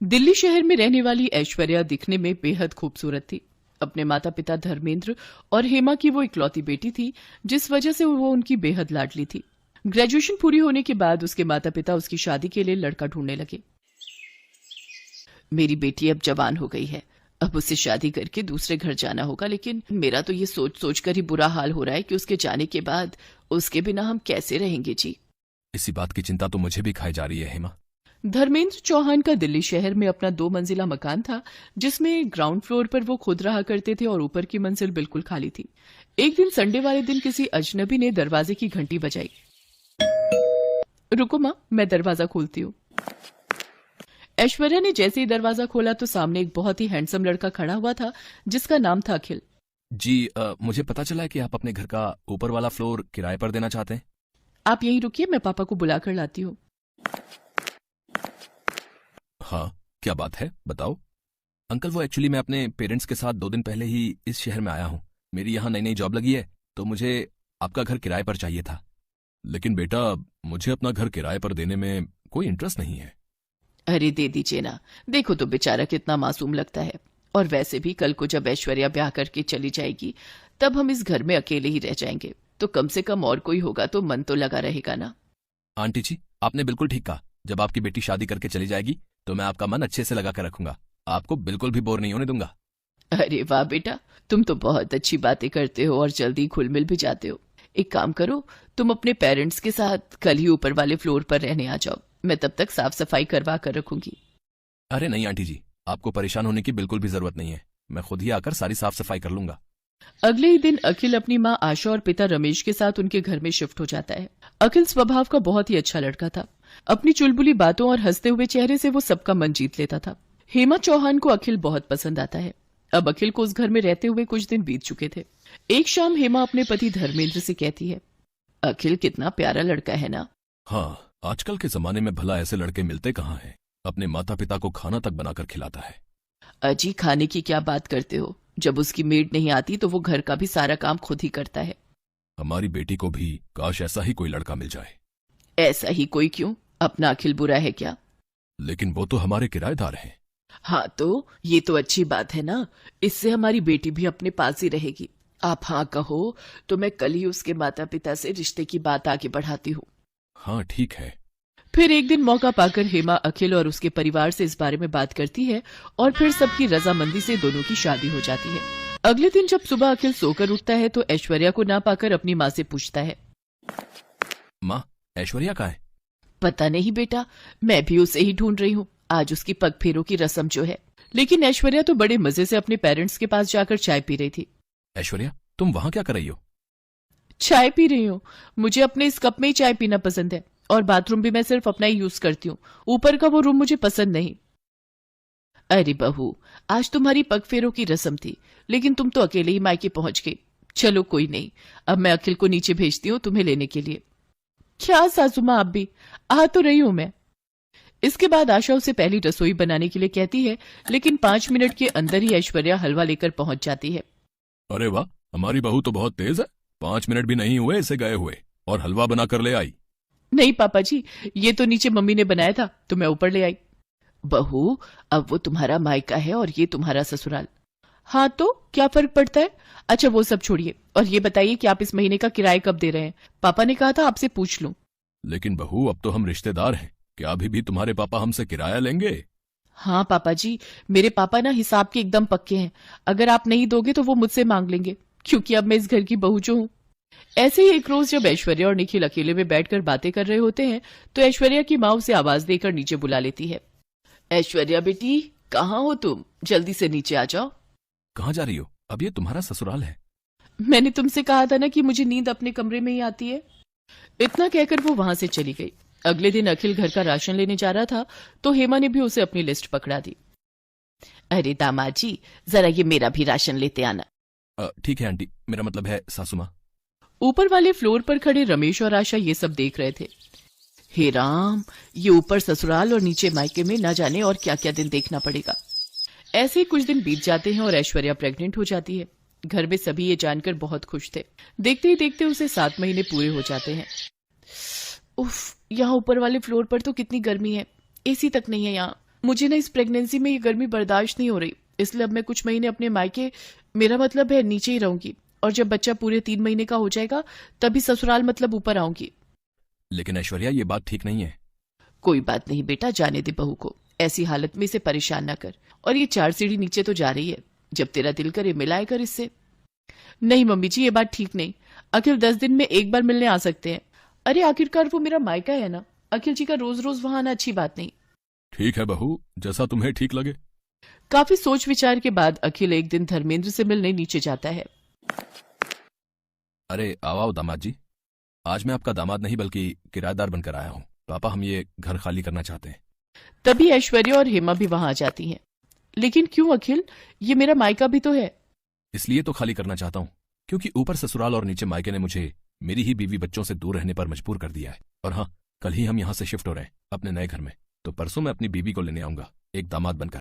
दिल्ली शहर में रहने वाली ऐश्वर्या दिखने में बेहद खूबसूरत थी। अपने माता पिता धर्मेंद्र और हेमा की वो इकलौती बेटी थी, जिस वजह से वो उनकी बेहद लाडली थी। ग्रेजुएशन पूरी होने के बाद उसके माता पिता उसकी शादी के लिए लड़का ढूंढने लगे। मेरी बेटी अब जवान हो गई है, अब उसे शादी करके दूसरे घर जाना होगा, लेकिन मेरा तो ये सोच सोच कर ही बुरा हाल हो रहा है कि उसके जाने के बाद उसके बिना हम कैसे रहेंगे जी। इसी बात की चिंता तो मुझे भी खाई जा रही है हेमा। धर्मेंद्र चौहान का दिल्ली शहर में अपना 2 मंजिला मकान था, जिसमें ग्राउंड फ्लोर पर वो खुद रहा करते थे और ऊपर की मंजिल बिल्कुल खाली थी। एक दिन संडे वाले दिन किसी अजनबी ने दरवाजे की घंटी बजाई। रुको मां, मैं दरवाजा खोलती हूँ। ऐश्वर्या ने जैसे ही दरवाजा खोला तो सामने एक बहुत ही हैंडसम लड़का खड़ा हुआ था, जिसका नाम था अखिल। जी मुझे पता चला है कि आप अपने घर का ऊपर वाला फ्लोर किराए पर देना चाहते हैं। आप यहीं रुकिए, मैं पापा को बुलाकर लाती हूँ। हाँ, क्या बात है, बताओ। अंकल, वो एक्चुअली मैं अपने पेरेंट्स के साथ 2 दिन पहले ही इस शहर में आया हूँ। मेरी यहाँ नई नई जॉब लगी है, तो मुझे आपका घर किराए पर चाहिए था। लेकिन बेटा, मुझे अपना घर किराए पर देने में कोई इंटरेस्ट नहीं है। अरे दे दीजिए ना, देखो तो बेचारा कितना मासूम लगता है। और वैसे भी कल को जब ऐश्वर्या ब्याह करके चली जाएगी, तब हम इस घर में अकेले ही रह जाएंगे, तो कम से कम और कोई होगा तो मन तो लगा रहेगा ना। आंटी जी, आपने बिल्कुल ठीक कहा। जब आपकी बेटी शादी करके चली जाएगी तो मैं आपका मन अच्छे से लगा कर रखूंगा, आपको बिल्कुल भी बोर नहीं होने दूंगा। अरे वाह बेटा, तुम तो बहुत अच्छी बातें करते हो और जल्दी घुल मिल भी जाते हो। एक काम करो, तुम अपने पेरेंट्स के साथ कल ही ऊपर वाले फ्लोर पर रहने आ जाओ, मैं तब तक साफ सफाई करवा कर रखूंगी। अरे नहीं आंटी जी, आपको परेशान होने की बिल्कुल भी जरूरत नहीं है, मैं खुद ही आकर सारी साफ सफाई कर लूंगा। अगले ही दिन अखिल अपनी माँ आशा और पिता रमेश के साथ उनके घर में शिफ्ट हो जाता है। अखिल स्वभाव का बहुत ही अच्छा लड़का था। अपनी चुलबुली बातों और हंसते हुए चेहरे से वो सबका मन जीत लेता था। हेमा चौहान को अखिल बहुत पसंद आता है। अब अखिल को उस घर में रहते हुए कुछ दिन बीत चुके थे। एक शाम हेमा अपने पति धर्मेंद्र से कहती है, अखिल कितना प्यारा लड़का है ना। हाँ, आजकल के जमाने में भला ऐसे लड़के मिलते कहाँ हैं। अपने माता पिता को खाना तक बनाकर खिलाता है। अजी, खाने की क्या बात करते हो, जब उसकी मेड नहीं आती तो वो घर का भी सारा काम खुद ही करता है। हमारी बेटी को भी काश ऐसा ही कोई लड़का मिल जाए। ऐसा ही कोई क्यों, अपना अखिल बुरा है क्या? लेकिन वो तो हमारे किराएदार हैं। हाँ तो ये तो अच्छी बात है ना, इससे हमारी बेटी भी अपने पास ही रहेगी। आप हाँ कहो तो मैं कल ही उसके माता पिता से रिश्ते की बात आगे बढ़ाती हूँ। हाँ ठीक है। फिर एक दिन मौका पाकर हेमा अखिल और उसके परिवार से इस बारे में बात करती है और फिर सबकी रजामंदी से दोनों की शादी हो जाती है। अगले दिन जब सुबह अखिल सोकर उठता है तो ऐश्वर्या को ना पाकर अपनी माँ से पूछता है, माँ, ऐश्वर्या कहाँ है? पता नहीं बेटा, मैं भी उसे ही ढूंढ रही हूँ। आज उसकी पग फेरों की रस्म जो है। लेकिन ऐश्वर्या तो बड़े मजे से अपने पेरेंट्स के पास जाकर चाय पी रही थी। ऐश्वर्या, तुम वहां क्या कर रही हो? चाय पी रही हूँ, मुझे अपने इस कप में ही चाय पीना पसंद है और बाथरूम भी मैं सिर्फ अपना ही यूज करती हूँ, ऊपर का वो रूम मुझे पसंद नहीं। अरे बहू, आज तुम्हारी पग फेरों की रस्म थी, लेकिन तुम तो अकेले ही मायके पहुंच गई। चलो कोई नहीं, अब मैं अखिल को नीचे भेजती हूँ तुम्हें लेने के लिए। क्या सासू माँ, आप भी आ तो रही हूं मैं। इसके बाद आशा उसे पहली रसोई बनाने के लिए कहती है, लेकिन 5 मिनट के अंदर ही ऐश्वर्या हलवा लेकर पहुंच जाती है। अरे वाह, हमारी बहू तो बहुत तेज है। 5 मिनट भी नहीं हुए इसे गए हुए और हलवा बनाकर ले आई। नहीं पापा जी, ये तो नीचे मम्मी ने बनाया था तो मैं ऊपर ले आई। बहू, अब वो तुम्हारा मायका है और ये तुम्हारा ससुराल। हाँ तो क्या फर्क पड़ता है। अच्छा वो सब छोड़िए और ये बताइए कि आप इस महीने का किराया कब दे रहे हैं। पापा ने कहा था आपसे पूछ लूं। लेकिन बहू, अब तो हम रिश्तेदार हैं, क्या अभी भी तुम्हारे पापा हमसे किराया लेंगे? हाँ पापा जी, मेरे पापा ना हिसाब के एकदम पक्के हैं। अगर आप नहीं दोगे तो वो मुझसे मांग लेंगे, क्योंकि अब मैं इस घर की बहू जो हूँ। ऐसे ही एक रोज जब ऐश्वर्या और निखिल अकेले में बैठकर बातें कर रहे होते हैं तो ऐश्वर्या की माँ उसे आवाज देकर नीचे बुला लेती है। ऐश्वर्या बेटी, कहाँ हो तुम, जल्दी से नीचे आ जाओ। कहाँ जा रही हो? अब ये तुम्हारा ससुराल है। मैंने तुमसे कहा था ना कि मुझे नींद अपने कमरे में ही आती है। इतना कहकर वो वहां से चली गई। अगले दिन अखिल घर का राशन लेने जा रहा था तो हेमा ने भी उसे अपनी लिस्ट पकड़ा दी। अरे दामाद जी, जरा ये मेरा भी राशन लेते आना। ठीक है आंटी, मेरा मतलब है सासू माँ। ऊपर वाले फ्लोर पर खड़े रमेश और आशा ये सब देख रहे थे। हे राम, ये ऊपर ससुराल और नीचे मायके में न जाने और क्या क्या दिन देखना पड़ेगा। ऐसे ही कुछ दिन बीत जाते हैं और ऐश्वर्या प्रेग्नेंट हो जाती है। घर में सभी ये जानकर बहुत खुश थे। देखते ही देखते उसे 7 महीने पूरे हो जाते हैं। उफ, यहाँ ऊपर वाले फ्लोर पर तो कितनी गर्मी है, एसी तक नहीं है यहाँ। मुझे ना इस प्रेगनेंसी में ये गर्मी बर्दाश्त नहीं हो रही, इसलिए अब मैं कुछ महीने अपने मायके, मेरा मतलब है नीचे ही रहूंगी, और जब बच्चा पूरे 3 महीने का हो जाएगा तभी ससुराल मतलब ऊपर आऊंगी। लेकिन ऐश्वर्या, ये बात ठीक नहीं है। कोई बात नहीं बेटा, जाने दे बहू को, ऐसी हालत में इसे परेशान ना कर। और ये 4 सीढ़ी नीचे तो जा रही है, जब तेरा दिल करे मिलाए कर इससे। नहीं मम्मी जी, ये बात ठीक नहीं। अखिल 10 दिन में एक बार मिलने आ सकते हैं। अरे आखिरकार वो मेरा मायका है ना, अखिल जी का रोज रोज वहां आना अच्छी बात नहीं। ठीक है बहू, जैसा तुम्हें ठीक लगे। काफी सोच विचार के बाद अखिल एक दिन धर्मेंद्र से मिलने नीचे जाता है। अरे आओ आओ दामाद जी, आज मैं आपका दामाद नहीं बल्कि किराएदार बनकर आया हूँ। पापा, हम ये घर खाली करना चाहते हैं। तभी ऐश्वर्या और हेमा भी वहां आ जाती हैं। लेकिन क्यों अखिल, ये मेरा मायका भी तो है। इसलिए तो खाली करना चाहता हूँ क्योंकि ऊपर ससुराल और नीचे मायके ने मुझे मेरी ही बीवी बच्चों से दूर रहने पर मजबूर कर दिया है। और हाँ, कल ही हम यहाँ से शिफ्ट हो रहे हैं अपने नए घर में, तो परसों मैं अपनी बीवी को लेने आऊंगा एक दामाद बनकर।